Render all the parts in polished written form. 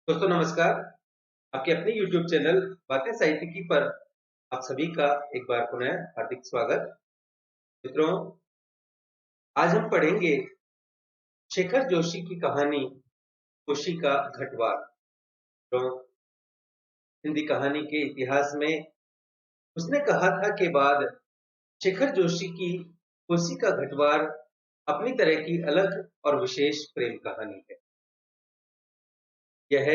दोस्तों नमस्कार। आपके अपने YouTube चैनल बातें साहित्यिकी पर आप सभी का एक बार पुनः हार्दिक स्वागत। मित्रों, आज हम पढ़ेंगे शेखर जोशी की कहानी खुशी का घटवार। तो हिंदी कहानी के इतिहास में उसने कहा था के बाद शेखर जोशी की खुशी का घटवार अपनी तरह की अलग और विशेष प्रेम कहानी है। यह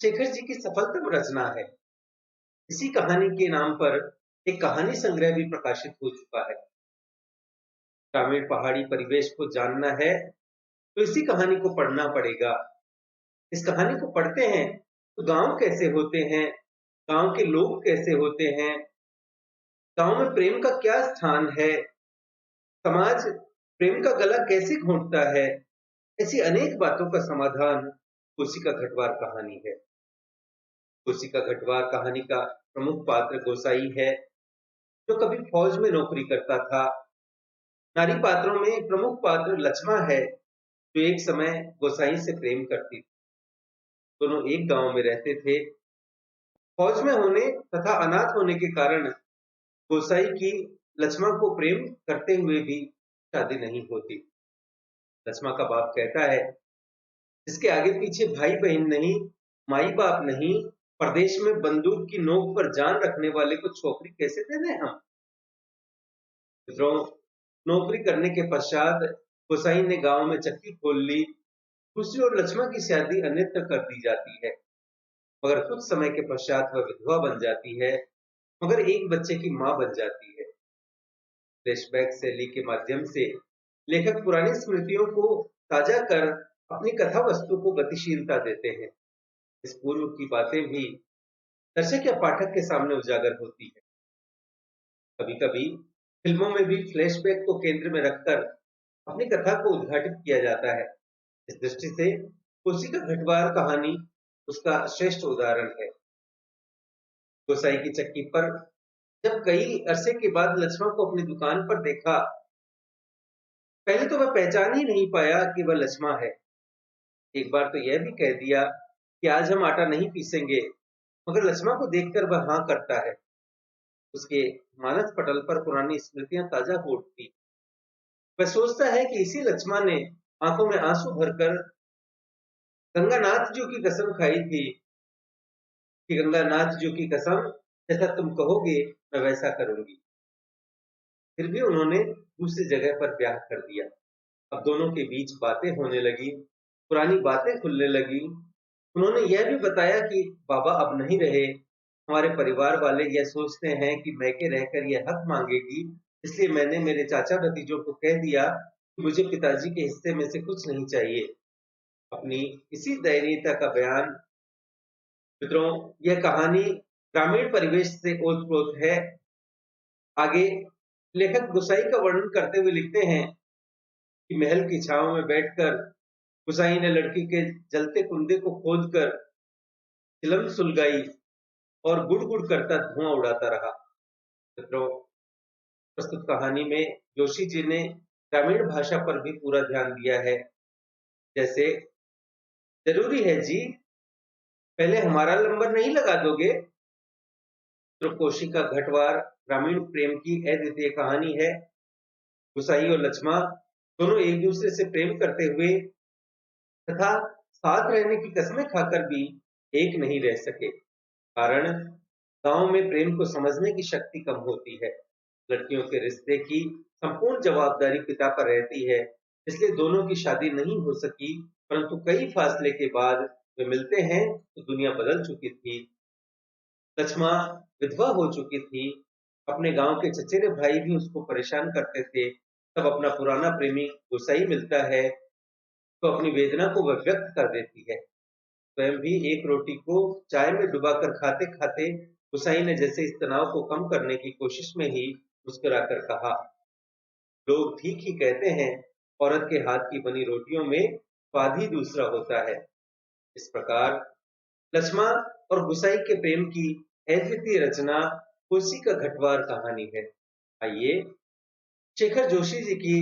शेखर जी की सफलतम रचना है। इसी कहानी के नाम पर एक कहानी संग्रह भी प्रकाशित हो चुका है। ग्रामीण पहाड़ी परिवेश को जानना है तो इसी कहानी को पढ़ना पड़ेगा। इस कहानी को पढ़ते हैं तो गांव कैसे होते हैं, गांव के लोग कैसे होते हैं, गांव में प्रेम का क्या स्थान है, समाज प्रेम का गला कैसे घोंटता है, ऐसी अनेक बातों का समाधान खुशी का घटवार कहानी है। खुशी का घटवार कहानी का प्रमुख पात्र गोसाई है, जो कभी फौज में नौकरी करता था। नारी पात्रों में प्रमुख पात्र लक्ष्मा है, जो एक समय गोसाई से प्रेम करती थी। दोनों एक गांव में रहते थे। फौज में होने तथा अनाथ होने के कारण गोसाई की लक्ष्मा को प्रेम करते हुए भी शादी नहीं होती। लक्ष्मा का बाप कहता है, जिसके आगे पीछे भाई बहन नहीं, माई बाप नहीं, प्रदेश में बंदूक की नोक पर जान रखने वाले को छोकरी कैसे दे दें हम। मित्रों, नौकरी करने के पश्चात गोसाई ने गांव में चक्की खोल ली। खुशी और लक्ष्मा की शादी अन्यत्र कर दी जाती है, मगर कुछ समय के पश्चात वह विधवा बन जाती है, मगर एक बच्चे की मां बन जाती है। फ्लैशबैक शैली के माध्यम से लेखक पुरानी स्मृतियों को ताजा कर अपनी कथा वस्तु को गतिशीलता देते हैं। इस पूर्व की बातें भी दर्शक या पाठक के सामने उजागर होती है। कभी कभी फिल्मों में भी फ्लैशबैक को केंद्र में रखकर अपनी कथा को उद्घाटित किया जाता है। इस दृष्टि से खुशी का घटवार कहानी उसका श्रेष्ठ उदाहरण है। गोसाई की चक्की पर जब कई अरसे के बाद लक्ष्मण को अपनी दुकान पर देखा, पहले तो वह पहचान ही नहीं पाया कि वह लक्ष्मा है। एक बार तो यह भी कह दिया कि आज हम आटा नहीं पीसेंगे, मगर लक्ष्मा को देखकर वह हाँ करता है। उसके मानस पटल पर पुरानी स्मृतियां ताजा हो उठती। वह सोचता है कि इसी लक्ष्मा ने आंखों में आंसू भरकर गंगानाथ जी की कसम खाई थी कि गंगानाथ जी की कसम, जैसा तुम कहोगे मैं वैसा करूंगी। फिर भी उन्होंने दूसरी जगह पर ब्याह कर दिया। अब दोनों के बीच बातें होने लगी, पुरानी बातें खुलने लगी। उन्होंने यह भी बताया कि बाबा अब नहीं रहे। हमारे परिवार वाले यह सोचते हैं कि मैके रहकर यह हक मांगेगी, इसलिए मैंने मेरे चाचा भतीजों को कह दिया कि मुझे पिताजी के हिस्से में से कुछ नहीं चाहिए। अपनी इसी दयनीयता का बयान, मित्रों, यह कहानी ग्रामीण परिवेश से ओतप्रोत है। आगे लेखक गुसाई का वर्णन करते हुए लिखते हैं कि महल की छांव में बैठकर गुसाई ने लड़की के जलते कुंदे को खोदकर चिलम सुलगाई और गुड़ गुड़ करता धुआं उड़ाता रहा। मित्रों, प्रस्तुत कहानी में जोशी जी ने ग्रामीण भाषा पर भी पूरा ध्यान दिया है। जैसे, जरूरी है जी, पहले हमारा नंबर नहीं लगा दोगे। तो कोशी का घटवार ग्रामीण प्रेम की अद्वितीय कहानी है। गुसाई और लक्ष्मा दोनों एक दूसरे से प्रेम करते हुए तथा साथ रहने की कस्में खाकर भी एक नहीं रह सके। कारण, गांव में प्रेम को समझने की शक्ति कम होती है। लड़कियों के रिश्ते की संपूर्ण जवाबदारी पिता पर रहती है, इसलिए दोनों की शादी नहीं हो सकी। परंतु कई फासले के बाद वे मिलते हैं तो दुनिया बदल चुकी थी। लक्ष्मा विधवा हो चुकी थी। अपने गांव के चचेरे भाई भी उसको परेशान करते थे। तब अपना पुराना प्रेमी गुसाई मिलता है तो अपनी वेदना को वह व्यक्त कर देती है। स्वयं भी एक रोटी को चाय में डुबाकर खाते खाते गुसाई ने जैसे इस तनाव को कम करने की कोशिश में ही मुस्कुराकर कहा, लोग ठीक ही कहते हैं, औरत के हाथ की बनी रोटियों में स्वाद ही दूसरा होता है। इस प्रकार लक्ष्मा और गुसाई के प्रेम की अद्वितीय रचना खुशी का घटवार कहानी है। आइए शेखर जोशी जी की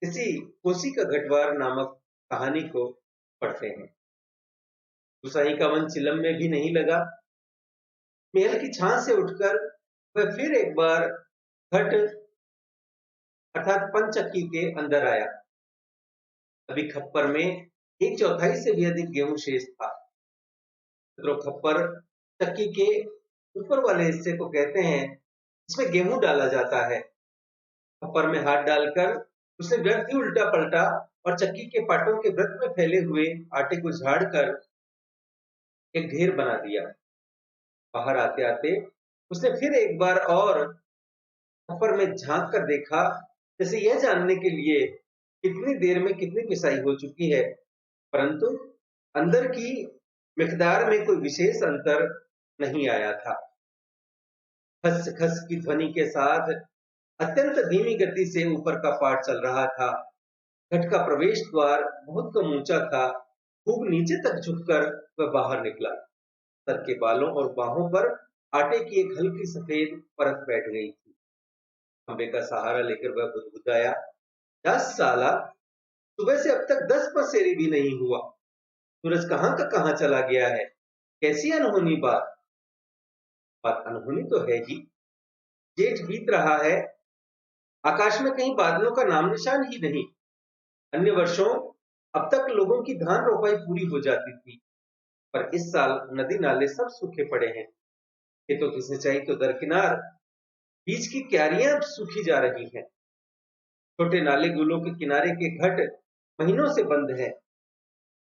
इसी खुशी का घटवार नामक कहानी को पढ़ते हैं। गुसाई का मन चिलम में भी नहीं लगा। महल की छां से उठकर वह फिर एक बार घट अर्थात पंचक्की के अंदर आया। अभी खप्पर में एक चौथाई से भी अधिक गेहूं शेष था। तो खप्पर चक्की के ऊपर वाले हिस्से को कहते हैं जिसमें गेहूं डाला जाता है। खप्पर में हाथ डालकर उसने व्यर्थ ही उल्टा पलटा और चक्की के पाटों के वृत्त में फैले हुए आटे को झाड़कर एक ढेर बना दिया। बाहर आते आते उसने फिर एक बार और खप्पर में झांक कर देखा, जैसे यह जानने के लिए कितनी देर में कितनी पिसाई हो चुकी है, परंतु अंदर की मिकदार में कोई विशेष अंतर नहीं आया था। खस खस की ध्वनि के साथ अत्यंत धीमी गति से ऊपर का पाट चल रहा था। घट का प्रवेश द्वार बहुत कम ऊंचा था। खूब नीचे तक झुककर वह बाहर निकला। सर के बालों और बाहों पर आटे की एक हल्की सफेद परत बैठ गई थी। खंबे का सहारा लेकर वह बुदबुदाया, 10 साला, सुबह से अब तक 10 पसेरी भी नहीं हुआ। सूरज कहाँ का कहाँ चला गया है। कैसी अनहोनी बात। बात अनहोनी तो है ही। जेठ बीत रहा है, आकाश में कहीं बादलों का नाम निशान ही नहीं। अन्य वर्षों अब तक लोगों की धान रोपाई पूरी हो जाती थी, पर इस साल नदी नाले सब सूखे पड़े हैं। खेतों की सिंचाई तो दरकिनार, बीच की क्यारियां अब सूखी जा रही हैं। छोटे नाले गुलों के किनारे के घट महीनों से बंद है।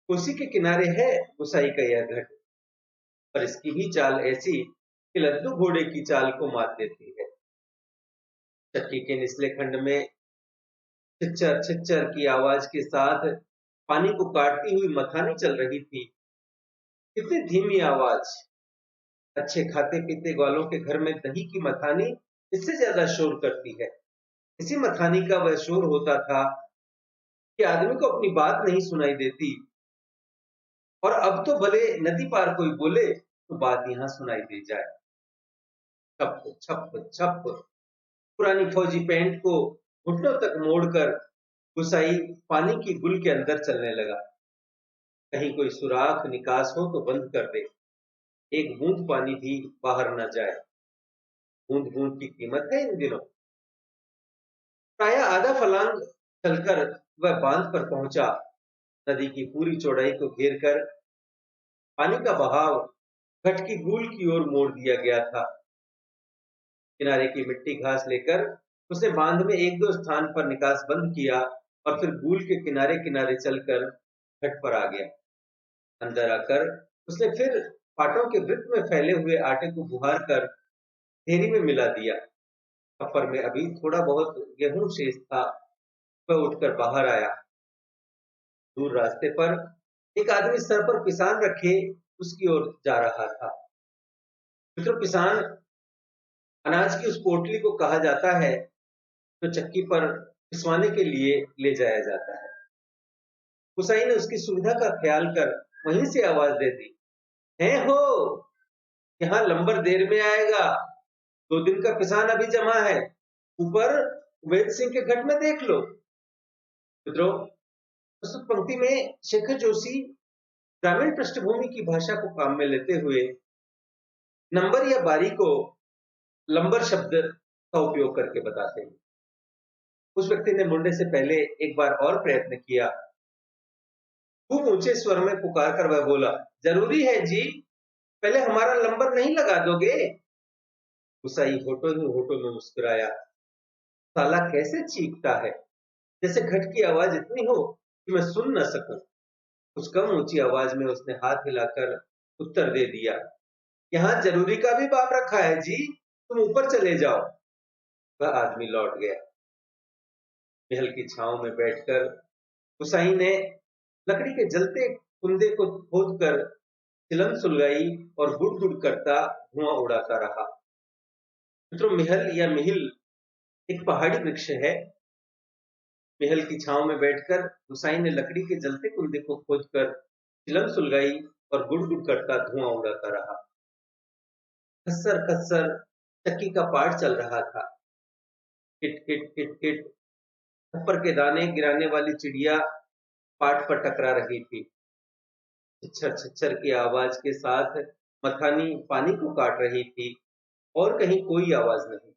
उसी के किनारे है गुसाई का यह घट, पर इसकी भी चाल ऐसी कि लद्दू घोड़े की चाल को मात देती है। चक्की के निचले खंड में छिच्चर छिच्चर की आवाज के साथ पानी को काटती हुई मथानी चल रही थी। कितनी धीमी आवाज। अच्छे खाते पीते ग्वालों के घर में दही की मथानी इससे ज्यादा शोर करती है। इसी मथानी का वह शोर होता था कि आदमी को अपनी बात नहीं सुनाई देती, और अब तो भले नदी पार कोई बोले तो बात यहां सुनाई दे जाए। छप छप छप। पुरानी फौजी पैंट को घुटनों तक मोड़कर गुसाई पानी की गुल के अंदर चलने लगा। कहीं कोई सुराख निकास हो तो बंद कर दे, एक बूंद पानी भी बाहर न जाए। बूंद बूंद की कीमत है इन दिनों। प्राय आधा फलांग चलकर वह बांध पर पहुंचा। नदी की पूरी चौड़ाई को घेर कर पानी का बहाव घट की गूल की ओर मोड़ दिया गया था। किनारे की मिट्टी घास लेकर उसने बांध में एक दो स्थान पर निकास बंद किया और फिर गूल के किनारे किनारे चलकर घट पर आ गया। अंदर आकर उसने फिर पाटों के वृत्त में फैले हुए आटे को बुहार कर ढेरी में मिला दिया। खप्पर में अभी थोड़ा बहुत गेहूं शेष था। वह उठकर बाहर आया। दूर रास्ते पर एक आदमी सर पर पिसान रखे उसकी ओर जा रहा था। मित्रों, पिसान अनाज की उस पोटली को कहा जाता है जो चक्की पर पिसवाने के लिए ले जाया जाता है। कुसाई ने उसकी सुविधा का ख्याल कर वहीं से आवाज दे दी, है हो, यहाँ लंबर देर में आएगा। 2 दिन का पिसान अभी जमा है। ऊपर वेद सिंह के घट में देख लो। मित्रों, प्रस्तुत पंक्ति में शेखर जोशी ग्रामीण पृष्ठभूमि की भाषा को काम में लेते हुए नंबर या बारी को लंबर शब्द का उपयोग करके बताते हैं। उस व्यक्ति ने मुंडे से पहले एक बार और प्रयत्न किया। खूब ऊंचे स्वर में पुकार कर वह बोला, जरूरी है जी, पहले हमारा लंबर नहीं लगा दोगे? गुसाई होठों ही होठों में मुस्कुराया। साला कैसे चीखता है, जैसे घट की आवाज इतनी हो कि मैं सुन न सकूं। उस कम ऊंची आवाज में उसने हाथ हिलाकर उत्तर दे दिया, यहाँ जरूरी का भी बाप रखा है जी, तुम ऊपर चले जाओ। वह आदमी लौट गया। महल की छांव में बैठकर गुसाई ने लकड़ी के जलते कुंदे को खोदकर चिलम सुलगाई और गुड़ गुड़ करता धुआं उड़ाता रहा। मित्रों, महल या मिहिल एक पहाड़ी वृक्ष है। महल की छांव में बैठकर गुसाई ने लकड़ी के जलते कुंदे को खोदकर चिलम सुलगाई और गुड़ गुड़ करता धुआं उड़ाता रहा। खस्सर खस्सर चक्की का पाट चल रहा था। किट किट किट किट ऊपर के दाने गिराने वाली चिड़िया पाट पर टकरा रही थी। छिछर छिछर की आवाज के साथ मथानी पानी को काट रही थी और कहीं कोई आवाज नहीं।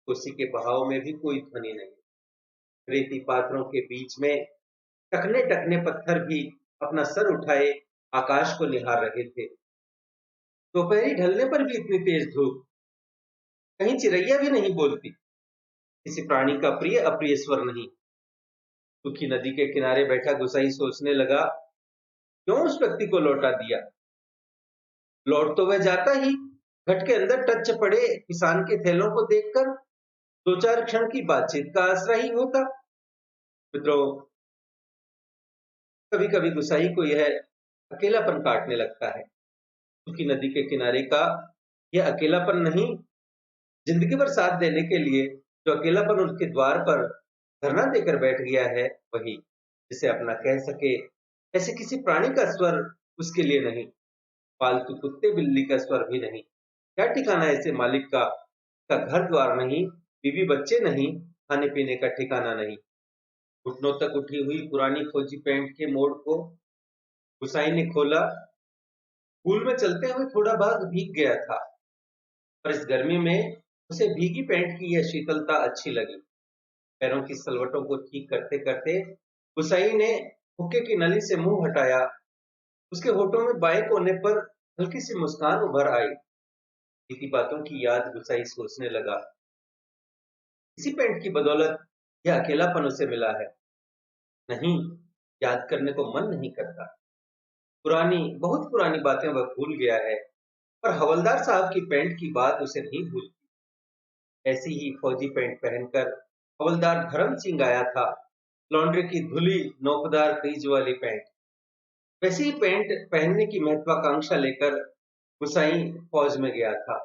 कोसी के बहाव में भी कोई ध्वनि नहीं। रेती पात्रों के बीच में टकने टकने पत्थर भी अपना सर उठाए आकाश को निहार रहे थे। दोपहरी ढलने पर भी इतनी तेज धूप, कहीं चिरैया भी नहीं बोलती, किसी प्राणी का प्रिय अप्रिय स्वर नहीं। सूखी नदी के किनारे बैठा गुसाई सोचने लगा, क्यों उस व्यक्ति को लौटा दिया? लौट तो वह जाता ही, घट के अंदर टच पड़े किसान के थैलों को देखकर दो चार क्षण की बातचीत का आसरा ही होता। मित्रों, कभी कभी गुसाई को यह अकेलापन काटने लगता है। सूखी नदी के किनारे का यह अकेलापन नहीं, जिंदगी भर साथ देने के लिए जो अकेलापन उसके द्वार पर धरना देकर बैठ गया है, वही जिसे अपना कह सके, ऐसे किसी प्राणी का स्वर उसके लिए नहीं। पालतू कुत्ते बिल्ली का स्वर भी नहीं। क्या ठिकाना ऐसे मालिक का घर द्वार नहीं, बीवी बच्चे नहीं, खाने पीने का ठिकाना नहीं। घुटनों तक उठी हुई पुरानी फौजी पैंट के मोड़ को गुसाई ने खोला। स्कूल में चलते हुए थोड़ा भाग भीग गया था, पर इस गर्मी में उसे भीगी पैंट की यह शीतलता अच्छी लगी। पैरों की सलवटों को ठीक करते करते गुसाई ने हुक्के की नली से मुंह हटाया। उसके होठों में बाएं कोने पर हल्की सी मुस्कान उभर आई। बीती बातों की याद गुसाई सोचने लगा। इसी पेंट की बदौलत यह अकेलापन उसे मिला है। नहीं, याद करने को मन नहीं करता। पुरानी, बहुत पुरानी बातें वह भूल गया है, पर हवलदार साहब की पैंट की बात उसे नहीं भूलती। ऐसी ही फौजी पैंट पहनकर हवलदार धर्म सिंह आया था, लॉन्ड्री की धुली नोकदार क्रीज वाली पैंट। वैसी ही पैंट पहनने की महत्वाकांक्षा लेकर गुसाई फौज में गया था,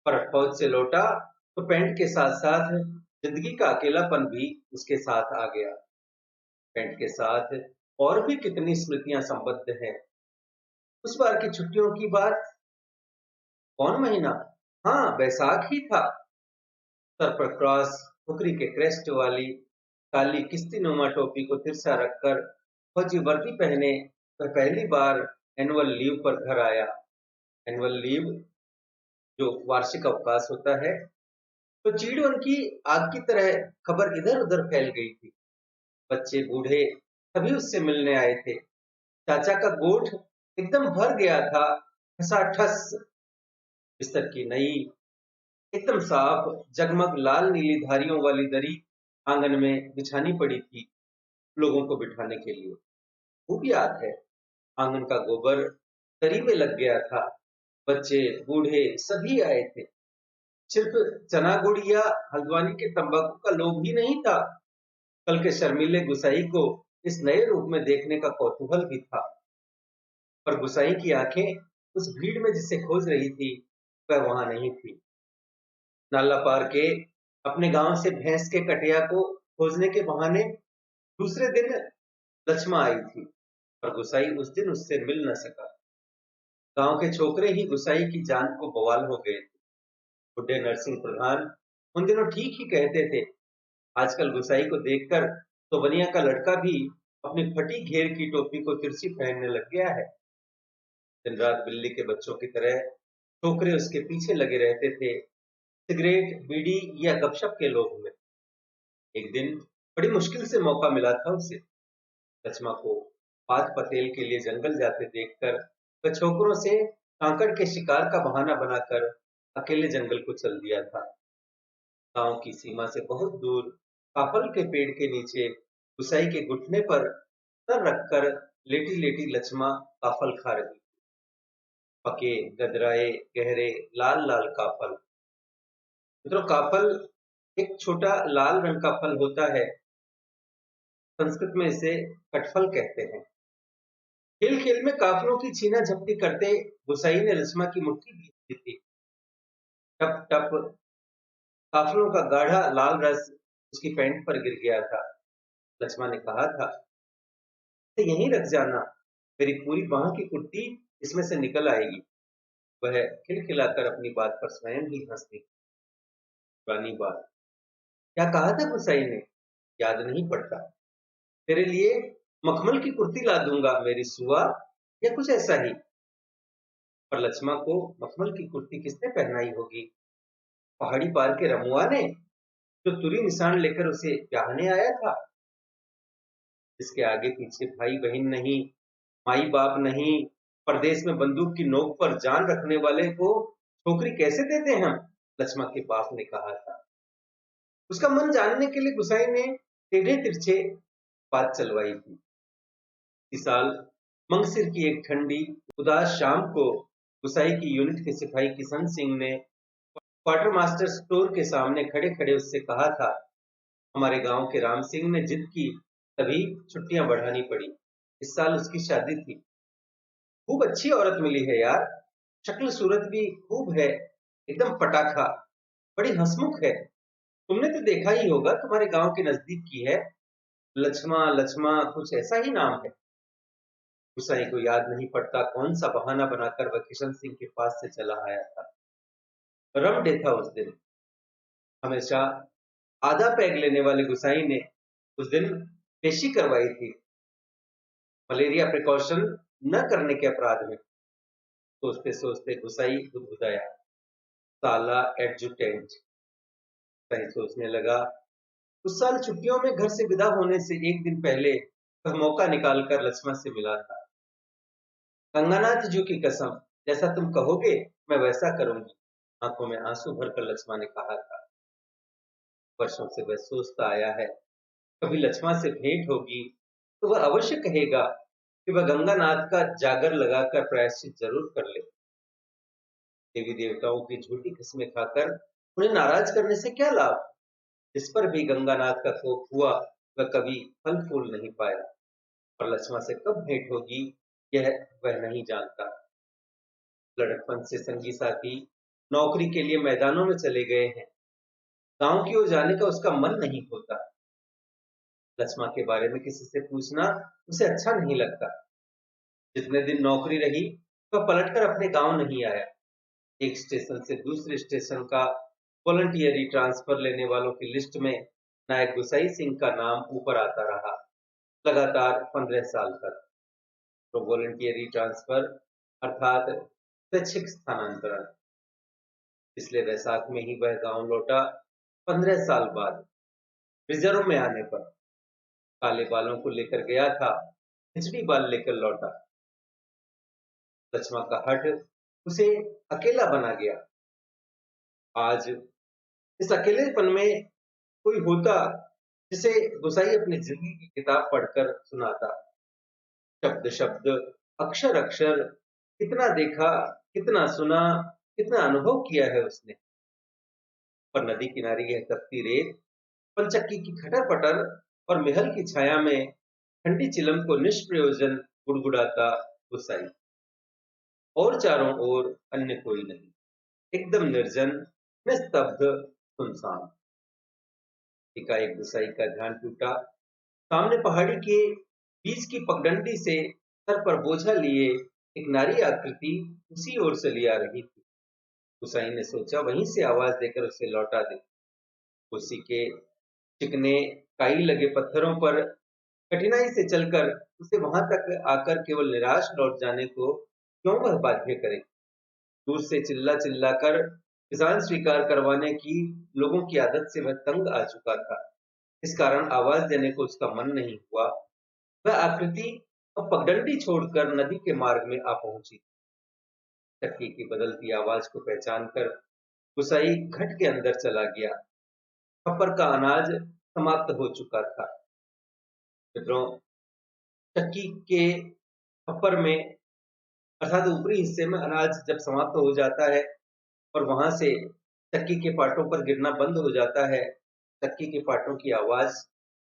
पर फौज से लौटा तो पैंट के साथ साथ जिंदगी का अकेलापन भी उसके साथ आ गया। पैंट के साथ और भी कितनी स्मृतियां संबद्ध हैं। उस बार की छुट्टियों की बात, कौन महीना? हाँ, बैसाख ही था। सर पर क्रॉस, फुकरी के क्रेस्ट वाली काली किस्तीनुमा टोपी को तिरछा रखकर फौजी वर्दी पहने वह पहली बार एनुअल लीव पर घर आया। एनुअल लीव जो वार्षिक अवकाश होता है, तो चीड़ की आग की तरह खबर इधर उधर फैल गई थी। बच्चे बूढ़े सभी उससे मिलने आए थे। चाचा का गोठ एकदम भर गया था, ठसाठस। बिस्तर की नई, एकदम साफ, जगमग लाल नीली धारियों वाली दरी आंगन में बिछानी पड़ी थी लोगों को बिठाने के लिए। खूब याद है, आंगन का गोबर दरी में लग गया था। बच्चे बूढ़े सभी आए थे। सिर्फ चना गुड़ या हल्द्वानी के तंबाकू का लोभ ही नहीं था, कल के शर्मीले गुसाई को इस नए रूप में देखने का कौतूहल भी था। पर गुसाई की आंखें उस भीड़ में जिसे खोज रही थी, वह वहां नहीं थी। नाला पार के अपने गांव से भैंस के कटिया को खोजने के बहाने दूसरे दिन लक्ष्मा आई थी, पर गुसाई उस दिन उससे मिल न सका। गांव के छोकरे ही गुसाई की जान को बवाल हो गए थे। बुढ़े नरसिंह प्रधान उन दिनों ठीक ही कहते थे, आजकल गुसाई को देखकर तो बनिया का लड़का भी अपनी फटी घेर की टोपी को तिरछी पहनने लग गया है। दिन रात बिल्ली के बच्चों की तरह छोकरे उसके पीछे लगे रहते थे, सिगरेट, बीड़ी या गपशप के लोभ में। एक दिन बड़ी मुश्किल से मौका मिला था उसे। लक्ष्मा को पात पतेल के लिए जंगल जाते देखकर वह छोकरों से कांकड़ के शिकार का बहाना बनाकर अकेले जंगल को चल दिया था। गांव की सीमा से बहुत दूर काफल के पेड़ के नीचे गुसाई के घुटने पर सर रखकर लेटी लेटी लक्ष्मा काफल खा रही। पके, गदराए, गहरे, लाल लाल काफल। मित्रों, काफल एक छोटा लाल रंग का फल होता है। संस्कृत में इसे कटफल कहते हैं। खेल खेल में काफलों की छीना झपटी करते गुसाई ने लक्ष्मा की मुट्ठी भींच दी थी। टप टप काफलों का गाढ़ा लाल रस उसकी पैंट पर गिर गया था। लक्ष्मा ने कहा था, तो यहीं रख जाना, मेरी पूरी बांह की कुर्ती इसमें से निकल आएगी। वह खिलखिलाकर अपनी बात पर स्वयं ही हंस दी। पुरानी बात, क्या कहा था गुसाई ने? याद नहीं पड़ता। तेरे लिए मखमल की कुर्ती ला दूंगा मेरी सुआ। या कुछ ऐसा ही। पर लक्ष्मा को मखमल की कुर्ती किसने पहनाई होगी? पहाड़ी पार के रमुआ ने, जो तुरी निशान लेकर उसे ब्याहने आया था। इसके आगे पीछे भाई बहन नहीं, माई बाप नहीं, परदेश में बंदूक की नोक पर जान रखने वाले को छोकरी कैसे देते हैं हम? लक्ष्मा के बाप ने कहा था। उसका मन जानने के लिए गुसाई ने टेढ़े तिरछे बात चलवाई थी। इस साल मंगसिर की एक ठंडी उदास शाम को गुसाई की यूनिट के सिपाही किशन सिंह ने क्वार्टर मास्टर स्टोर के सामने खड़े खड़े उससे कहा था, हमारे गांव के राम सिंह ने जिद की, तभी छुट्टियां बढ़ानी पड़ी। इस साल उसकी शादी थी। खूब अच्छी औरत मिली है यार, शक्ल सूरत भी खूब है, एकदम पटाखा, बड़ी हंसमुख है। तुमने तो देखा ही होगा, तुम्हारे गांव के नजदीक की है। लक्ष्मा लक्ष्मा कुछ ऐसा ही नाम है। गुसाई को याद नहीं पड़ता कौन सा बहाना बनाकर वह किशन सिंह के पास से चला आया था। रम डे था उस दिन। हमेशा आधा पैग लेने वाले गुसाई ने उस दिन पेशी करवाई थी, मलेरिया प्रिकॉशन न करने के अपराध में। सोचते सोचते गुसाई गुदगुदाया, साला एडजुटेंट। सही सोचने लगा, उस साल छुट्टियों में घर से विदा होने से एक दिन पहले वह मौका निकालकर लक्ष्मण से मिला था। गंगानाथ जी की कसम, जैसा तुम कहोगे मैं वैसा करूंगी, आंखों में आंसू भरकर लक्ष्मण ने कहा था। वर्षों से वह सोचता आया है, कभी लक्ष्मण से भेंट होगी तो वह अवश्य कहेगा कि वह गंगानाथ का जागर लगाकर प्रायश्चित जरूर कर ले। देवी देवताओं की झूठी किस्में खाकर उन्हें नाराज करने से क्या लाभ? जिस पर भी गंगानाथ का कोप हुआ वह कभी फल फूल नहीं पाया, और लक्ष्मण से कब भेंट होगी यह वह नहीं जानता। लड़कपन से संगी साथी नौकरी के लिए मैदानों में चले गए हैं, गांव की ओर जाने का उसका मन नहीं होता। लक्ष्मण के बारे में किसी से पूछना उसे अच्छा नहीं लगता। जितने दिन नौकरी रही वह पलटकर अपने गांव नहीं आया। एक स्टेशन से दूसरे स्टेशन का वॉलंटियरी ट्रांसफर लेने वालों की लिस्ट में नायक गुसाई सिंह का नाम ऊपर आता रहा, लगातार 15 साल तक। तो वॉलंटियरी ट्रांसफर अर्थात स्वैच्छिक स्थानांतरण। पिछले वैसाख में ही वह गांव लौटा, 15 साल बाद। रिजर्व में आने पर काले बालों को लेकर गया था, खिचड़ी बाल लेकर लौटा। लक्ष्मण का हट उसे अकेला बना गया। आज इस अकेलेपन में कोई होता जिसे गुसाई अपनी जिंदगी की किताब पढ़कर सुनाता। शब्द शब्द, अक्षर अक्षर, कितना देखा, कितना सुना, कितना अनुभव किया है उसने। पर नदी किनारे यह तपती रेत, पंचक्की की खटर पटर और महल की छाया में ठंडी चिलम को निष्प्रयोजन गुड़गुड़ाता गुसाई। और चारों ओर अन्य कोई नहीं, एकदम निर्जन, निस्तब्ध, सुनसान। एकाएक गुसाई का ध्यान टूटा। सामने पहाड़ी के बीच की पगडंडी से सर पर बोझा लिए एक नारी आकृति उसी ओर से लिया रही थी। गुसाई ने सोचा वहीं से आवाज देकर उसे लौटा दे। उसी के चिकने काई लगे पत्थरों पर कठिनाई से चलकर उसे वहां तक आकर केवल निराश लौट जाने को क्यों वह बाध्य करे? दूर से चिल्ला चिल्ला कर किसान स्वीकार करवाने की लोगों की आदत से वह तंग आ चुका था। इस कारण आवाज देने को उसका मन नहीं हुआ। वह आकृति अब पगडंडी छोड़कर नदी के मार्ग में आ पहुंची। चक्की की बदलती आवाज को पहचान कर गुसाई घट के अंदर चला गया। खप्पर का अनाज समाप्त हो चुका था। मित्रों, चक्की के खप्पर में अर्थात ऊपरी हिस्से में अनाज जब समाप्त हो जाता है और वहां से चक्की के पाटों पर गिरना बंद हो जाता है, चक्की के पाटों की आवाज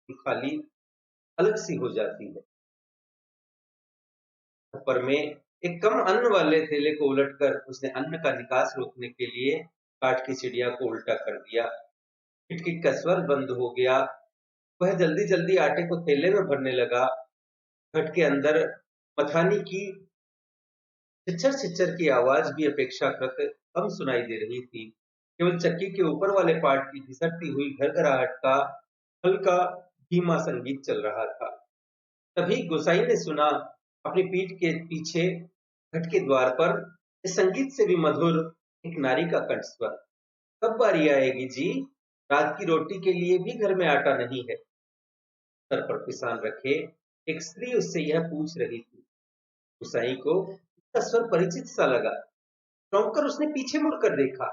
खाली अलग सी हो जाती है। पर में एक कम अन्न वाले थैले को उलटकर उसने अन्न का निकास रोकने के लिए काठ की चिड़िया को उल्टा कर दिया। किटकिट का स्वर बंद हो गया। वह जल्दी जल्दी आटे को थैले में भरने लगा। घट के अंदर मथानी की छिच्चर छिच्चर की आवाज भी अपेक्षाकृत कम सुनाई दे रही थी। केवल चक्की के ऊपर वाले पार्ट की घिसटती हुई घरघराहट का हल्का धीमा संगीत चल रहा था। तभी गोसाई ने सुना अपनी पीठ के पीछे घट के द्वार पर इस संगीत से भी मधुर एक नारी का कंठस्वर। कब बारी आएगी जी? रात की रोटी के लिए भी घर में आटा नहीं है। सर पर पिसान रखे एक स्त्री उससे यह पूछ रही थी। गुसाई को उसका स्वर परिचित सा लगा। चौंक कर उसने पीछे मुड़कर देखा।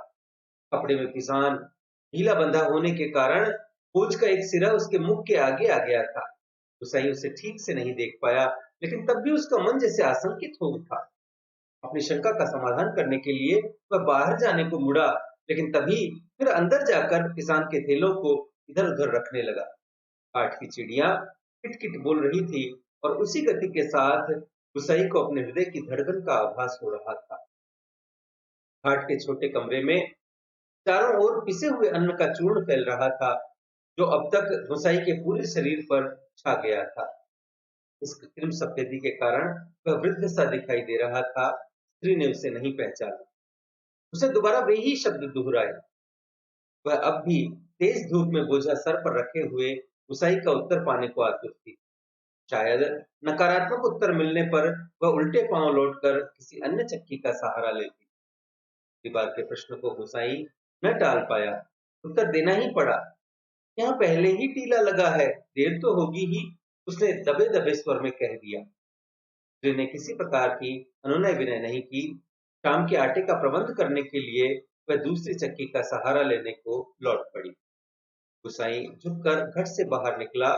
कपड़े में पिसान ढीला बंधा होने के कारण बोझ का एक सिरा उसके मुख के आगे आ गया था। गुसाई उसे ठीक से नहीं देख पाया, लेकिन तब भी उसका मन जैसे आशंकित हो उठा। अपनी शंका का समाधान करने के लिए वह बाहर जाने को मुड़ा, लेकिन तभी फिर अंदर जाकर किसान के थैलों को इधर उधर रखने लगा। काठ की चिड़िया किटकिट बोल रही थी और उसी गति के साथ गुसाई को अपने हृदय की धड़कन का आभास हो रहा था। घाट के छोटे कमरे में चारों ओर पिसे हुए अन्न का चूर्ण फैल रहा था, जो अब तक गुसाई के पूरे शरीर पर छा गया था। इस कृत्रिम सफेदी के कारण वह वृद्ध सा दिखाई दे रहा था। स्त्री ने उसे नहीं पहचाना। उसे दोबारा वे ही शब्द दोहराए। वह अब भी तेज धूप में बोझा सर पर रखे हुए गुसाई का उत्तर पाने को आतुर थी। शायद नकारात्मक उत्तर मिलने पर वह उल्टे पांव लौटकर किसी अन्य चक्की का सहारा लेती। दीवार के प्रश्न को गुसाई न टाल पाया। उत्तर देना ही पड़ा। यहाँ पहले ही टीला लगा है, देर तो होगी ही। उसने दबे दबे स्वर में कह दिया। स्त्री ने किसी प्रकार की अनुनय विनय नहीं की। शाम के आटे का प्रबंध करने के लिए वह दूसरी चक्की का सहारा लेने को लौट पड़ी। गुसाई झुककर घर से बाहर निकला।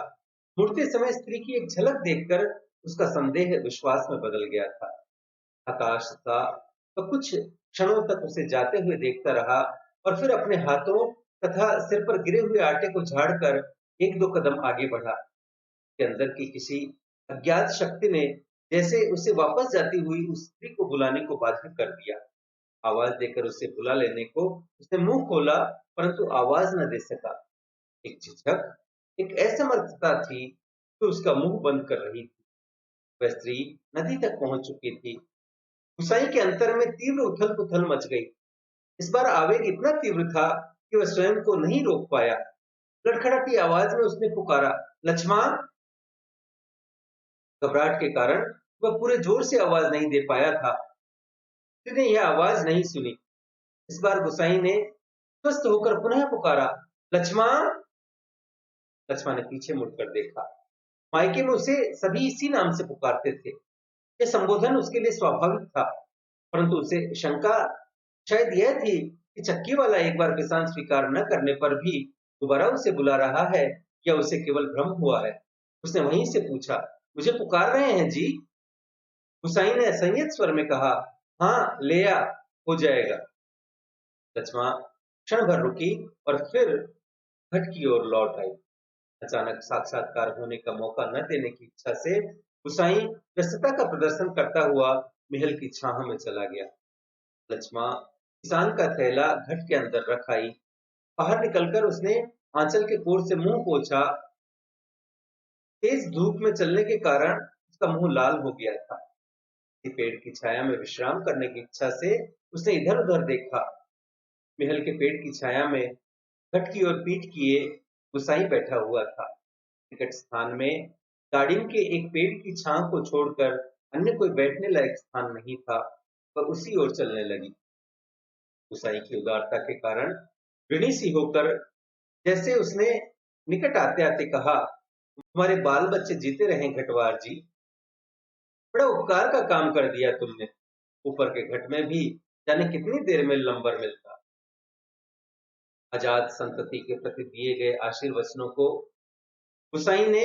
मुड़ते समय स्त्री की एक झलक देखकर उसका संदेह विश्वास में बदल गया था। हताश था तो कुछ क्षणों तक उसे जाते हुए देखता रहा और फिर अपने हाथों तथा सिर पर गिरे हुए आटे को झाड़कर एक दो कदम आगे बढ़ा। के अंदर की किसी अज्ञात शक्ति ने जैसे उसे वापस जाती हुई उस स्त्री को बुलाने को बाध्य कर दिया। आवाज देकर उसे बुला लेने को उसने मुंह खोला, परंतु आवाज न दे सका। एक झिझक, एक असमर्थता थी जो उसका मुंह बंद कर रही थी। वह स्त्री नदी तक पहुंच चुकी थी। गुसाई के अंतर में तीव्र उथल पुथल मच गई। इस बार आवेग इतना तीव्र था कि वह स्वयं को नहीं रोक पाया। लड़खड़ाती आवाज में उसने पुकारा, लक्ष्मण। घबराहट के कारण वह पूरे जोर से आवाज नहीं दे पाया था। उसने यह आवाज नहीं सुनी। इस बार गुसाई ने स्वस्थ होकर पुनः पुकारा, लक्ष्मण। लक्ष्मण ने पीछे मुड़कर देखा। मायके में उसे सभी इसी नाम से पुकारते थे। यह संबोधन उसके लिए स्वाभाविक था, परंतु उसे शंका शायद यह थी कि चक्की वाला एक बार किसान स्वीकार न करने पर भी दोबारा उसे बुला रहा है या उसे केवल भ्रम हुआ है। उसने वहीं से पूछा, मुझे पुकार रहे हैं जी? गुसाई ने असंयत स्वर में कहा, हाँ ले आ, हो जाएगा। लक्ष्मण क्षण भर रुकी और फिर घट की ओर लौट आई। अचानक साक्षात्कार होने का मौका न देने की इच्छा से गुसाई व्यस्तता का प्रदर्शन करता हुआ महल की छाह में चला गया। लक्ष्मण किसान का थैला घट के अंदर रख आई। बाहर निकलकर उसने आंचल के कोर से मुंह पोंछा। तेज धूप में चलने के कारण उसका मुंह लाल हो गया था। किसी पेड़ की छाया में विश्राम करने की इच्छा से उसने इधर उधर देखा। महल के पेड़ की छाया में घट की ओर पीठ किए गुसाई बैठा हुआ था। निकट स्थान में दाड़िम के एक पेड़ की छांव को छोड़कर अन्य कोई बैठने लायक स्थान नहीं था। वह उसी ओर चलने लगी। गुसाई की उदारता के कारण ऋणी सी होकर जैसे उसने निकट आते आते कहा, तुम्हारे बाल बच्चे जीते रहें घटवार जी। बड़ा उपकार का काम कर दिया तुमने। ऊपर के घट में भी जाने कितनी देर में लंबर मिलता। आजाद संतति के प्रति दिए गए आशीर्वचनों को गुसाई ने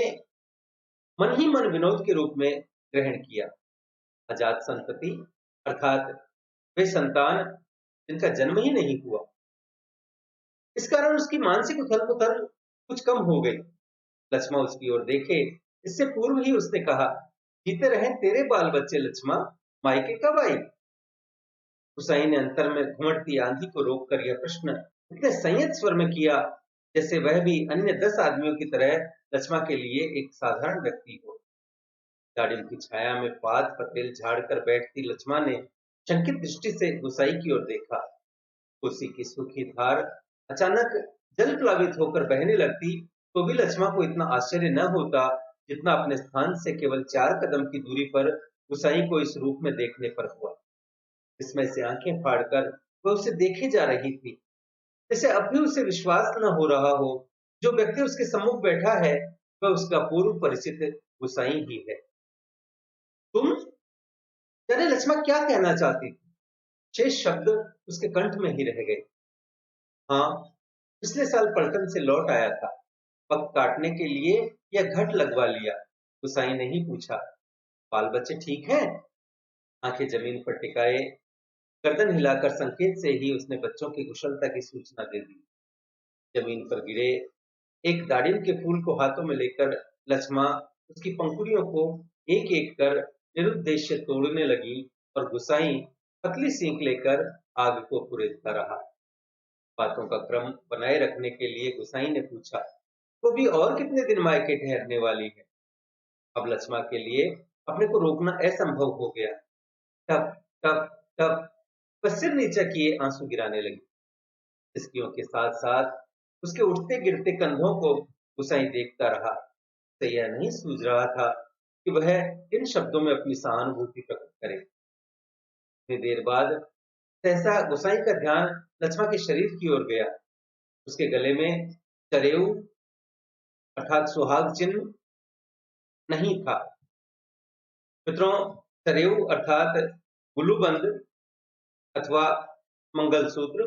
मन ही मन विनोद के रूप में ग्रहण किया। आजाद संतति अर्थात वे संतान जिनका जन्म ही नहीं हुआ। इस कारण उसकी मानसिक उथल पुथल कुछ कम हो गई। लक्ष्मण उसकी ओर देखे इससे पूर्व ही उसने कहा, जीते रहे तेरे बाल बच्चे लक्ष्मण, मायके कब आई? गुसाई ने अंतर में घुमड़ती आंधी को रोककर यह प्रश्न इतने संयत स्वर में किया जैसे वह भी अन्य 10 आदमियों की तरह लक्ष्मण के लिए एक साधारण व्यक्ति हो। दाड़िम की छाया में पाद पतेल झाड़कर बैठती लक्ष्मण ने शंकित दृष्टि से गुसाई की ओर देखा। कुर्सी की सूखी धार अचानक जल प्लावित होकर बहने लगती तो भी लक्ष्मण को इतना आश्चर्य न होता जितना अपने स्थान से केवल 4 कदम की दूरी पर गुसाई को इस रूप में देखने पर हुआ, जिसमें से आंखें फाड़कर वह उसे देखे जा रही थी, जैसे अब भी उसे विश्वास न हो रहा हो जो व्यक्ति उसके सम्मुख बैठा है वह उसका पूर्व परिचित गुसाई ही है। तुम? जाने लक्ष्मा क्या कहना चाहती थी। शेष शब्द उसके कंठ में ही रह गए। हाँ, पिछले साल पलटन से लौट आया था, वक्त काटने के लिए यह घट लगवा लिया। गुसाई ने ही पूछा, बाल बच्चे ठीक हैं? आंखें जमीन पर टिकाए गर्दन हिलाकर संकेत से ही उसने बच्चों की कुशलता की सूचना दे दी। जमीन पर गिरे एक दाड़िम के फूल को हाथों में लेकर लक्ष्मा उसकी पंखुड़ियों को एक एक कर निरुद्देश्य तोड़ने लगी और गुसाई पतली सींक लेकर आग को कुरेदता रहा। बातों का क्रम बनाए रखने के लिए गुसाई ने पूछा, वो भी और कितने दिन मायके ठहरने वाली है? अब लक्ष्मा के लिए अपने को रोकना असंभव हो गया। टप टप टप बस सिर नीचे किए आंसू गिराने लगी। इसकियों के साथ साथ उसके उठते गिरते कंधों को गुसाई देखता रहा। तो यह नहीं सूझ रहा था कि वह इन शब्दों में अपनी सहानुभूति प्रकट करे। इतनी देर बाद सहसा गुसाई का ध्यान लक्ष्मा के शरीर की ओर गया। उसके गले में चरेऊ अर्थात सुहाग चिन्ह नहीं था। मित्रों, चरेऊ अर्थात गुलूबंद अथवा मंगलसूत्र,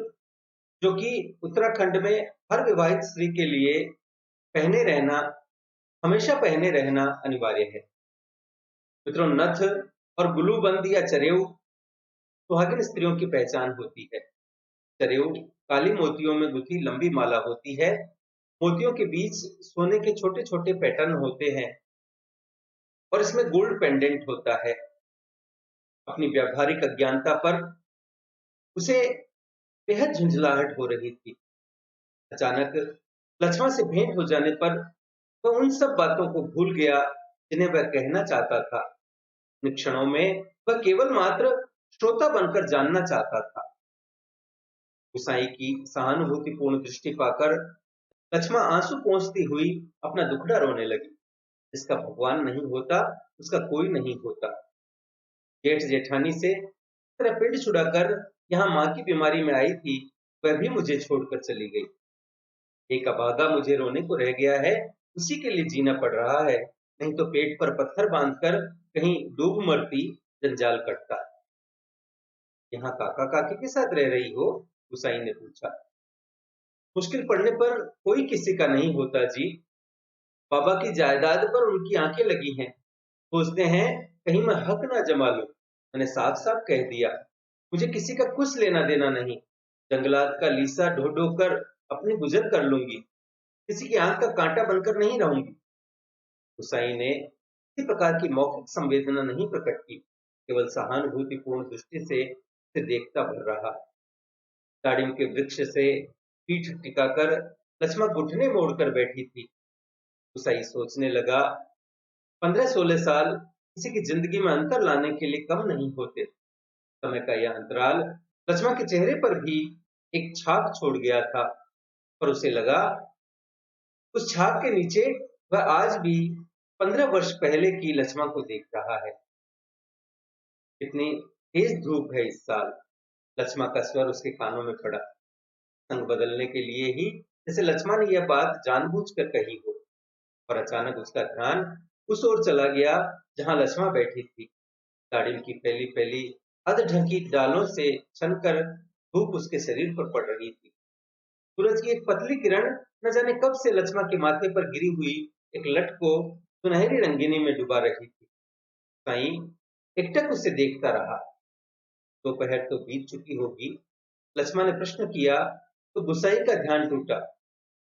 जो कि उत्तराखंड में हर विवाहित स्त्री के लिए पहने रहना हमेशा पहने रहना अनिवार्य है। मित्रों, नथ और गुलूबंद या चरेऊ सुहागिन स्त्रियों की पहचान होती है। चरेऊ काली मोतियों में गुथी लंबी माला होती है। मोतियों के बीच सोने के छोटे छोटे पैटर्न होते हैं और इसमें गोल्ड पेंडेंट होता है। अपनी व्यावहारिक अज्ञानता पर उसे बेहद झुंझलाहट हो रही थी। अचानक लक्ष्मा से भेंट हो जाने पर वह उन सब बातों को भूल गया जिन्हें वह कहना चाहता था। इन क्षणों में वह केवल मात्र श्रोता बनकर जानना चाहता था। गुसाई की सहानुभूतिपूर्ण दृष्टि पाकर लक्ष्मा आंसू पोंछती हुई अपना दुखड़ा रोने लगी। जिसका भगवान नहीं होता उसका कोई नहीं होता। जेठ जेठानी से तेरा पेट छुड़ाकर यहाँ माँ की बीमारी में आई थी, वह भी मुझे छोड़कर चली गई। एक अभागा मुझे रोने को रह गया है, उसी के लिए जीना पड़ रहा है, नहीं तो पेट पर पत्थर बांधकर कहीं डूब मरती, जंजाल कटता। यहाँ काका काकी के साथ रह रही हो? गुसाई ने पूछा। मुश्किल पड़ने पर कोई किसी का नहीं होता जी। बाबा की जायदाद पर उनकी आंखें लगी हैं, सोचते हैं कहीं मैं हक ना जमा लूं। मैंने साफ साफ कह दिया, मुझे किसी का कुछ लेना देना नहीं। जंगलात का लीसा ढो ढो कर अपनी गुजर कर लूंगी, किसी की आंख का कांटा बनकर नहीं रहूंगी। गुसाई ने किसी प्रकार की मौखिक संवेदना नहीं प्रकट की, केवल सहानुभूतिपूर्ण दृष्टि से उसे देखता भर रहा। दाड़िम के वृक्ष से पीठ टिकाकर लक्ष्मा घुटने मोड़कर बैठी थी। गुसाई सोचने लगा, 15-16 साल किसी की जिंदगी में अंतर लाने के लिए कम नहीं होते। समय का यह अंतराल लक्ष्मा के चेहरे पर भी एक छाप छोड़ गया था, पर उसे लगा उस छाप के नीचे वह आज भी 15 वर्ष पहले की लक्ष्मा को देख रहा है। इतनी तेज धूप है इस साल। लक्ष्मा का स्वर उसके कानों में पड़ा, संग बदलने के लिए ही, जैसे लक्ष्मा ने यह बात जानबूझकर कही हो। और अचानक उसका ध्यान उस ओर चला गया जहां लक्ष्मा बैठी थी। दाड़िम की फैली फैली अधढकी डालों से छनकर धूप उसके शरीर पर पड़ रही थी। सूरज की एक पतली किरण न जाने कब से लक्ष्मा के माथे पर गिरी हुई एक लट को सुनहरी रंगीनी में डुबा रही थी। साईं एकटक उसे देखता रहा। दोपहर तो बीत चुकी होगी। लक्ष्मा ने प्रश्न किया तो गुसाई का ध्यान टूटा।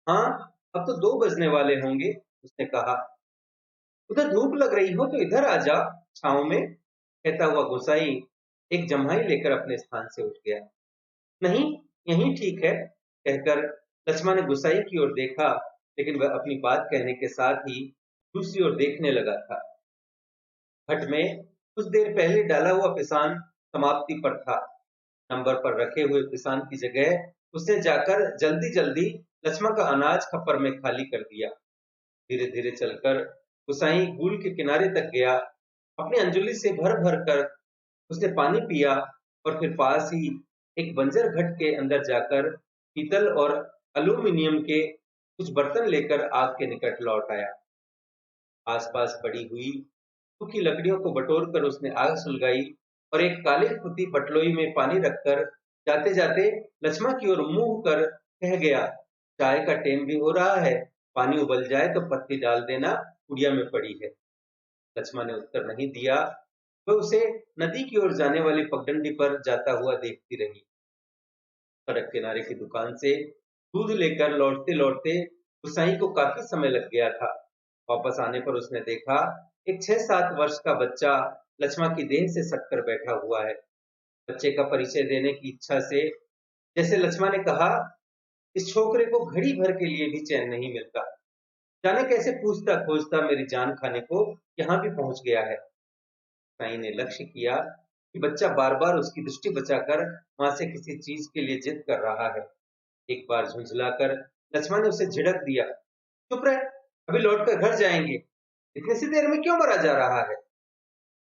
हाँ, अब तो 2 बजने वाले होंगे, उसने कहा। उधर धूप लग रही हो तो इधर आ जा, छांव में, कहता हुआ गुसाई एक जम्हाई लेकर अपने स्थान से उठ गया। नहीं, यही ठीक है, कहकर लक्ष्मा ने गुसाई की ओर देखा, लेकिन वह अपनी बात कहने के साथ ही दूसरी ओर देखने लगा था। हट में कुछ देर पहले डाला हुआ पिसान समाप्ति पर था। नंबर पर रखे हुए पिसान की जगह उसने जाकर जल्दी जल्दी लक्ष्मा का अनाज खप्पर में खाली कर दिया। धीरे धीरे चलकर गुसाई गूल के किनारे तक गया। अपनी अंजुली से भर भर कर उसने पानी पिया और फिर पास ही एक बंजर घट के अंदर जाकर पीतल और एल्यूमीनियम के कुछ बर्तन लेकर आग के निकट लौट आया। आसपास पड़ी हुई सूखी लकड़ियों को बटोर कर उसने आग सुलगाई और एक काले फुती पटलोई में पानी रखकर जाते जाते लक्ष्मण की ओर मुंह कर कह गया, चाय का टेम भी हो रहा है, पानी उबल जाए तो पत्ती डाल देना, कुड़िया में पड़ी है। लक्ष्मण ने उत्तर नहीं दिया। वह उसे नदी की ओर जाने वाली पगडंडी पर जाता हुआ देखती रही। सड़क किनारे की दुकान से दूध लेकर लौटते लौटते गुसाई को काफी समय लग गया था। वापस आने पर उसने देखा एक 6-7 वर्ष का बच्चा लक्ष्मण की देह से सटकर बैठा हुआ है। बच्चे का परिचय देने की इच्छा से जैसे लक्ष्मण ने कहा, इस छोकरे को घड़ी भर के लिए भी चैन नहीं मिलता, जाने कैसे पूछता खोजता मेरी जान खाने को यहाँ भी पहुंच गया है। साईं ने लक्ष्य किया कि बच्चा बार बार उसकी दृष्टि बचाकर मां से किसी चीज के लिए जिद कर रहा है। एक बार झुंझलाकर लक्ष्मण ने उसे झिड़क दिया, चुप रह, अभी लौटकर घर जाएंगे, इतनी सी देर में क्यों मरा जा रहा है।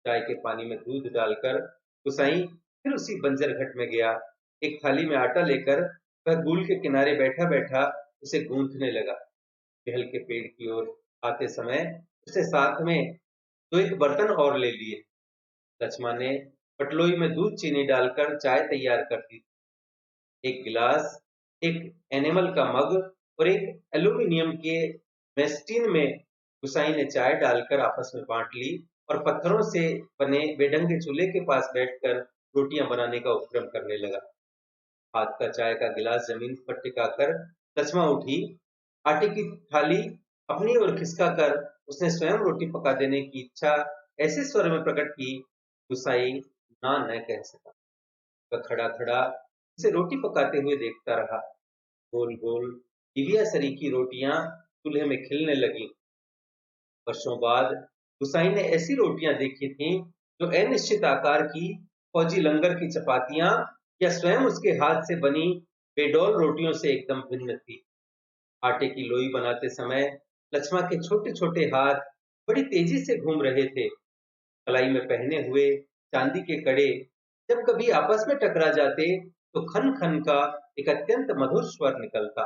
चाय के पानी में दूध डालकर गुसाई फिर उसी बंजर घट में गया। एक थाली में आटा लेकर वह गूल के किनारे बैठा बैठा उसे गूंथने लगा। पहल के पेड़ की ओर आते समय उसे साथ में दो एक बर्तन और ले लिए। लक्ष्मण ने पटलोई में दूध चीनी डालकर चाय तैयार कर दी। एक गिलास, एक एनेमल का मग और एक एल्यूमीनियम के मेस्टीन में गुसाई ने चाय डालकर आपस में बांट ली और पत्थरों से बने बेढंगे चूल्हे के पास बैठकर रोटियां बनाने का उपक्रम करने लगा। हाथ का चाय का गिलास जमीन पर टिकाकर लक्ष्मण उठी। आटे की थाली अपनी ओर खिसका कर उसने स्वयं रोटी पका देने की इच्छा ऐसे स्वर में प्रकट की, गुसाई ना न कह सका। वह खड़ा खड़ा उसे रोटी पकाते हुए देखता रहा। गोल गोल दिव्या सरीखी रोटियां चूल्हे में खिलने लगी। वर्षों बाद हुसैन ने ऐसी रोटियां देखी थीं जो अनिश्चित आकार की फौजी लंगर की चपातियां या स्वयं उसके हाथ से बनी बेडौल रोटियों से एकदम भिन्न थी। आटे की लोई बनाते समय लक्ष्मण के छोटे छोटे हाथ बड़ी तेजी से घूम रहे थे। कलाई में पहने हुए चांदी के कड़े जब कभी आपस में टकरा जाते तो खन खन का एक अत्यंत मधुर स्वर निकलता।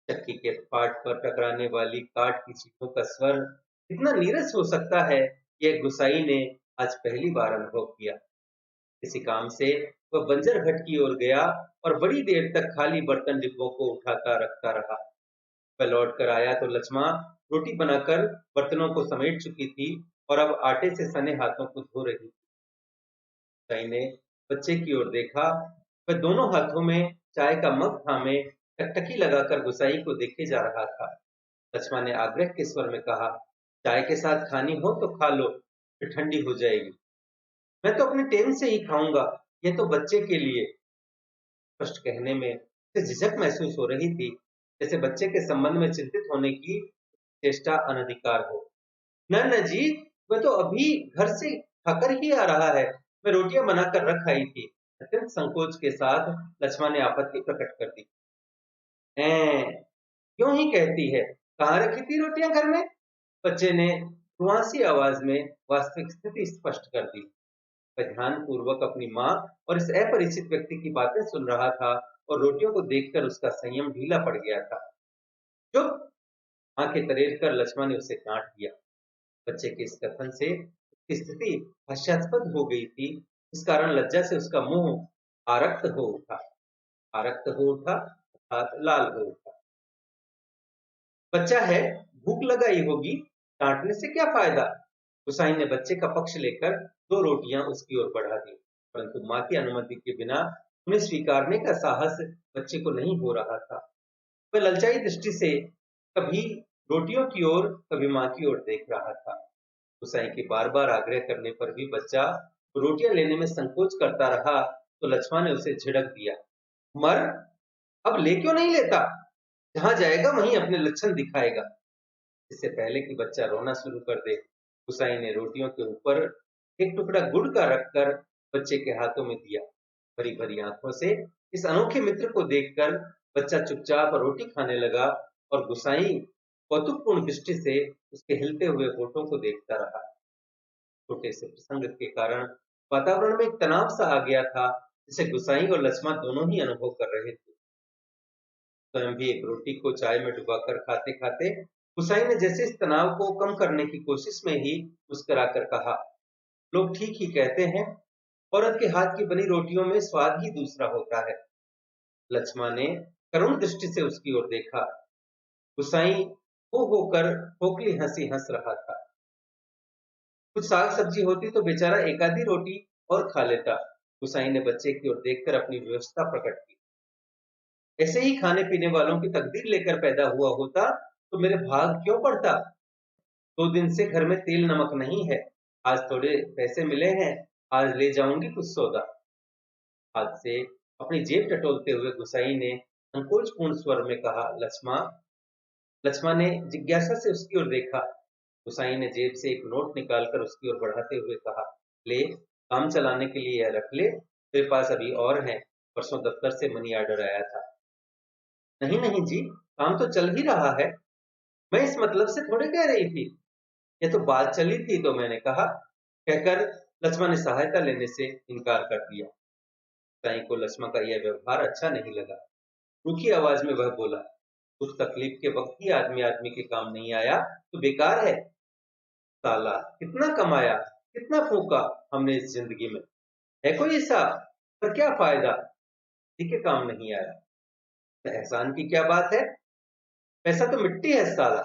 चक्की के पाट पर टकराने वाली काठ की चीखों का स्वर इतना नीरस हो सकता है, यह गुसाई ने आज पहली बार अनुभव किया। इसी काम से वह बंजर घट की ओर गया और बड़ी देर तक खाली बर्तन डिब्बों को उठाता रखता रहा। वह लौट कर आया तो लक्ष्मण रोटी बनाकर बर्तनों को समेट चुकी थी और अब आटे से सने हाथों को धो रही थी। गुसाई ने बच्चे की ओर देखा। वह दोनों हाथों में चाय का मग थामे टकटकी लगाकर गुसाई को देखे जा रहा था। लक्ष्मण ने आग्रह के स्वर में कहा, चाय के साथ खानी हो तो खा लो, फिर ठंडी हो जाएगी। मैं तो अपने टेम से ही खाऊंगा, यह तो बच्चे के लिए। स्पष्ट कहने में उसे झिझक महसूस हो रही थी, जैसे बच्चे के संबंध में चिंतित होने की चेष्टा अनधिकार हो। न न जी, वह तो अभी घर से खाकर ही आ रहा है, मैं रोटियां बनाकर रख आई थी। अत्यंत संकोच के साथ लक्ष्मण ने आपत्ति प्रकट कर दी। क्यों ही कहती है, कहाँ रखी थी रोटियां घर में। बच्चे ने रुआसी आवाज में वास्तविक स्थिति स्पष्ट कर दी। वह ध्यान पूर्वक अपनी माँ और इस अपरिचित व्यक्ति की बातें सुन रहा था और रोटियों को देखकर उसका संयम ढीला पड़ गया था। चुप! आंखें तरेर कर लक्ष्मण ने उसे डांट दिया। बच्चे के इस कथन से उसकी स्थिति हास्यास्पद हो गई थी। इस कारण लज्जा से उसका मुंह आरक्त हो उठा। आरक्त हो उठा अर्थात लाल हो उठा। बच्चा है, भूख लगाई होगी, डांटने से क्या फायदा। हुसैन ने बच्चे का पक्ष लेकर दो रोटियां उसकी ओर बढ़ा दी, परंतु मां की अनुमति के बिना उन्हें स्वीकारने का साहस बच्चे को नहीं हो रहा था। वह ललचाई दृष्टि से कभी रोटियों की ओर कभी मां की ओर देख रहा था। हुसैन के बार बार आग्रह करने पर भी बच्चा रोटियां लेने में संकोच करता रहा तो लक्ष्मण ने उसे झिड़क दिया, मर, अब ले क्यों नहीं लेता, जहां जाएगा वहीं अपने लक्षण दिखाएगा। इससे पहले कि बच्चा रोना शुरू कर दे, हुसैन ने रोटियों के ऊपर एक टुकड़ा गुड़ का रखकर बच्चे के हाथों में दिया। भरी भरी आंखों से इस अनोखे मित्र को देखकर बच्चा चुपचाप रोटी खाने लगा और गुसाई कौतुकपूर्ण दृष्टि से उसके हिलते हुए होठों को देखता रहा। छोटे से प्रसंग के कारण वातावरण में एक तनाव सा आ गया था, जिसे गुसाई और लक्ष्मण दोनों ही अनुभव कर रहे थे। स्वयं भी एक रोटी को चाय में डुबाकर खाते खाते गुसाई ने जैसे इस तनाव को कम करने की कोशिश में ही मुस्कुराकर कहा, लोग ठीक ही कहते हैं, औरत के हाथ की बनी रोटियों में स्वाद ही दूसरा होता है। लक्ष्मण ने करुण दृष्टि से उसकी ओर देखा। गुसाई हो होकर खोखली हंसी हंस रहा था। कुछ साग सब्जी होती तो बेचारा एक आधी रोटी और खा लेता। गुसाई ने बच्चे की ओर देखकर अपनी व्यवस्था प्रकट की। ऐसे ही खाने पीने वालों की तकदीर लेकर पैदा हुआ होता तो मेरे भाग क्यों पड़ता। 2 दिन से घर में तेल नमक नहीं है। आज थोड़े पैसे मिले हैं, आज ले जाऊंगी कुछ सौदा। हाथ से अपनी जेब टटोलते हुए गुसाई ने संकोचपूर्ण स्वर में कहा, लक्ष्मण। लक्ष्मण ने जिज्ञासा से उसकी ओर देखा। गुसाई ने जेब से एक नोट निकालकर उसकी ओर बढ़ाते हुए कहा, ले, काम चलाने के लिए यह रख ले, तेरे पास अभी और है, परसों दफ्तर से मनी ऑर्डर आया था। नहीं नहीं जी, काम तो चल ही रहा है, मैं इस मतलब से थोड़े कह रही थी, ये तो बात चली थी तो मैंने कहा, कहकर लक्ष्मण ने सहायता लेने से इनकार कर दिया। गुसाई को लक्ष्मण का यह व्यवहार अच्छा नहीं लगा। रूखी आवाज में वह बोला, उस तकलीफ के वक्त ही आदमी आदमी के काम नहीं आया तो बेकार है। साला कितना कमाया, कितना फूका हमने इस जिंदगी में, है कोई हिसाब, पर क्या फायदा, किसी के काम नहीं आया। तो एहसान की क्या बात है, पैसा तो मिट्टी है साला,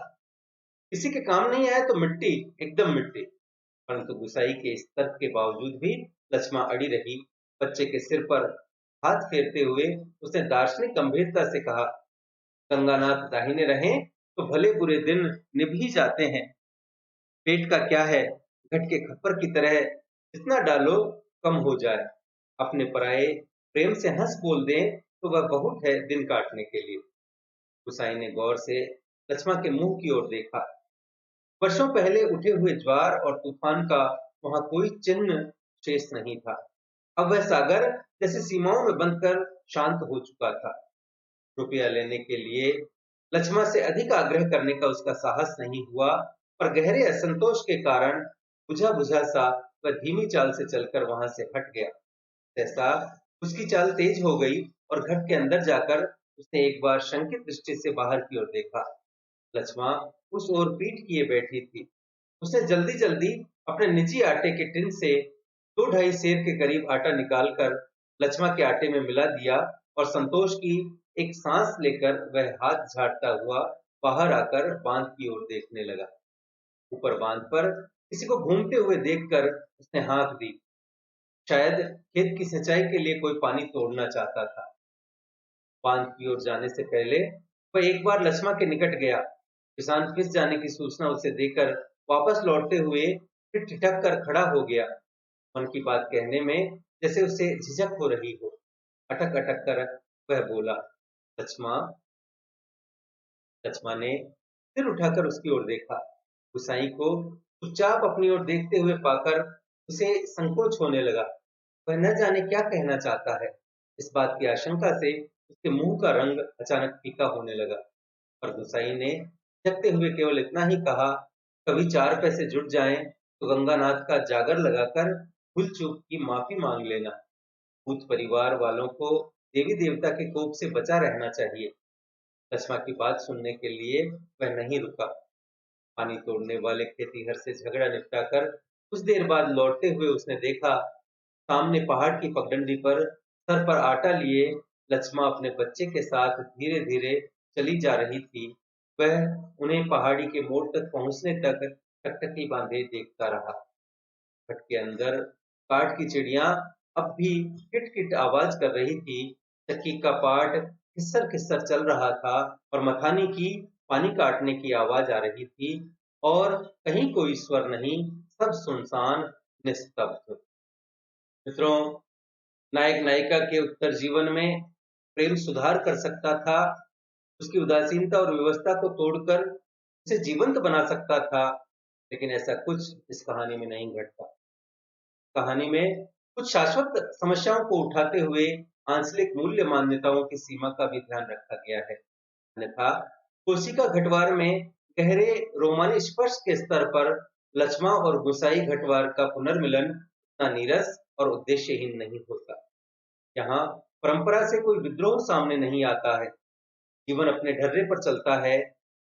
किसी के काम नहीं आया तो मिट्टी, एकदम मिट्टी। परंतु गुसाई के इस तर्क के बावजूद भी लक्ष्मण अड़ी रही। बच्चे के सिर पर हाथ फेरते हुए उसने दार्शनिक गंभीरता से कहा, गंगानाथ दाहिने रहें तो भले बुरे दिन निभ ही जाते हैं। पेट का क्या है, घट के खप्पर की तरह जितना डालो कम हो जाए। अपने पराये प्रेम से हंस बोल दें तो वह बहुत है दिन काटने के लिए। गुसाई ने गौर से लक्ष्मण के मुंह की ओर देखा। वर्षों पहले उठे हुए ज्वार और तूफान का वहां कोई चिन्ह शेष नहीं था। अब वह सागर जैसे सीमाओं में बंधकर शांत हो चुका था। रुपया लेने के लिए लक्ष्मण से अधिक आग्रह करने का उसका साहस नहीं हुआ, पर गहरे असंतोष के कारण बुझा बुझा सा वह धीमी चाल से चलकर वहां से हट गया। जैसा उसकी चाल तेज हो गई और घर के अंदर जाकर उसने एक बार शंकित दृष्टि से बाहर की ओर देखा। लक्ष्मण उस ओर पीठ किए बैठी थी। उसने जल्दी जल्दी अपने निजी आटे के टिन से 2-2.5 सेर के करीब आटा निकालकर लक्ष्मण के आटे में मिला दिया और संतोष की एक सांस लेकर वह हाथ झाड़ता हुआ बाहर आकर बांध की ओर देखने लगा। ऊपर बांध पर किसी को घूमते हुए देखकर उसने हाँक दी। शायद खेत की सिंचाई के लिए कोई पानी तोड़ना चाहता था। बांध की ओर जाने से पहले वह एक बार लक्ष्मण के निकट गया। किसान फिस जाने की सूचना उसे देकर वापस लौटते हुए फिर ठिठक कर खड़ा हो गया। मन की बात कहने में जैसे उसे झिझक हो रही हो। अटक अटक कर वह बोला, लक्ष्मण। लक्ष्मण ने सिर उठाकर उसकी ओर देखा। गुसाई को चुपचाप अपनी ओर देखते हुए पाकर उसे संकोच होने लगा। वह न जाने क्या कहना चाहता है। इस बात की आशंका से उसके मुंह का रंग अचानक फीका होने लगा। और गुसाई ने झकते हुए केवल इतना ही कहा, कभी 4 पैसे जुट जाएं तो गंगानाथ का जागर लगाकर भूल चूक की माफी मांग लेना। भूत परिवार वालों को देवी देवता के कोप से बचा रहना चाहिए। लक्ष्मण की बात सुनने के लिए वह नहीं रुका। पानी तोड़ने वाले खेतीहर से झगड़ा निपटाकर कुछ देर बाद लौटते हुए उसने देखा, सामने पहाड़ की पगडंडी पर सर पर आटा लिए लक्ष्मण अपने बच्चे के साथ धीरे धीरे चली जा रही थी। वह उन्हें पहाड़ी के मोड़ तक पहुंचने तक टकटकी बांधे देखता रहा। हट के अंदर काठ की चिड़िया अब भी किट-किट आवाज कर रही थी। चक्की का पाट खिस्सर खिस्सर चल रहा था और मथानी की पानी काटने की आवाज आ रही थी। और कहीं कोई स्वर नहीं, सब सुनसान, निस्तब्ध। मित्रों, नायक नायिका के उत्तर जीवन में प्रेम सुधार कर सकता था, उसकी उदासीनता और व्यवस्था को तोड़कर उसे जीवंत बना सकता था, लेकिन ऐसा कुछ इस कहानी में नहीं घटता। कहानी में कुछ शाश्वत समस्याओं को उठाते हुए आंचलिक मूल्य मान्यताओं की सीमा का भी ध्यान रखा गया है। अन्यथा कोशिका घटवार में गहरे रोमानी स्पर्श के स्तर पर लक्ष्मा और गुसाई घटवार का पुनर्मिलन उतना नीरस और उद्देश्यहीन नहीं होता। यहाँ परंपरा से कोई विद्रोह सामने नहीं आता है, जीवन अपने ढर्रे पर चलता है।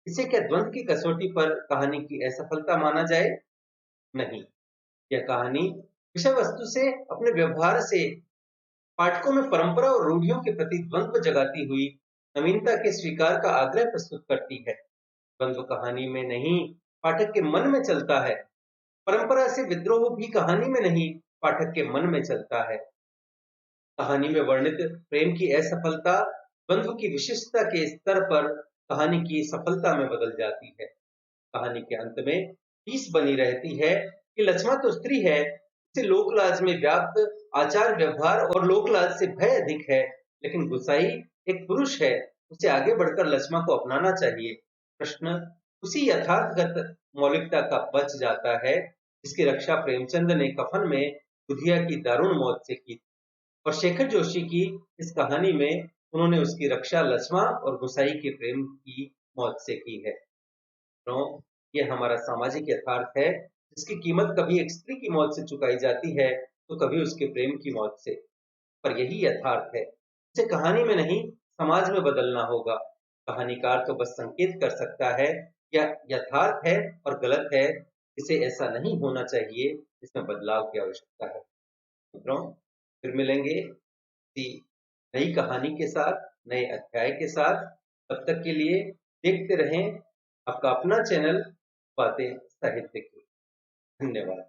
इसे क्या द्वंद की कसौटी पर कहानी की असफलता माना जाए? नहीं, यह कहानी विषय वस्तु से, अपने व्यवहार से पाठकों में परंपरा और रूढ़ियों के प्रति द्वंद्व जगाती हुई नवीनता के स्वीकार का आग्रह प्रस्तुत करती है। द्वंद्व कहानी में नहीं, पाठक के मन में चलता है। परंपरा से विद्रोह भी कहानी में नहीं, पाठक के मन में चलता है। कहानी में वर्णित प्रेम की असफलता द्वंद्व की विशिष्टता के स्तर पर कहानी की सफलता में बदल जाती है। कहानी के अंत में टीस बनी रहती है कि लक्ष्मा तो स्त्री है, उसे लोकलाज में व्याप्त आचार व्यवहार और लोकलाज से भय अधिक है, लेकिन गुसाई एक पुरुष है, उसे आगे बढ़कर लक्ष्मा को अपनाना चाहिए। प्रश्न उसी यथार्थगत मौलिकता का बच जाता है जिसकी रक्षा प्रेमचंद ने कफन में बुधिया की दारुण मौत से की, और शेखर जोशी की इस कहानी में उन्होंने उसकी रक्षा लक्ष्मा और गुसाई के प्रेम की मौत से की है। तो ये हमारा सामाजिक यथार्थ है जिसकी कीमत कभी एक स्त्री की मौत से चुकाई जाती है तो कभी उसके प्रेम की मौत से। पर यही यथार्थ है, इसे कहानी में नहीं समाज में बदलना होगा। कहानीकार तो बस संकेत कर सकता है यह यथार्थ है और गलत है, इसे ऐसा नहीं होना चाहिए, इसमें बदलाव की आवश्यकता है। मित्रों, फिर मिलेंगे किसी नई कहानी के साथ, नए अध्याय के साथ। तब तक के लिए देखते रहें आपका अपना चैनल बातें साहित्य की। धन्यवाद।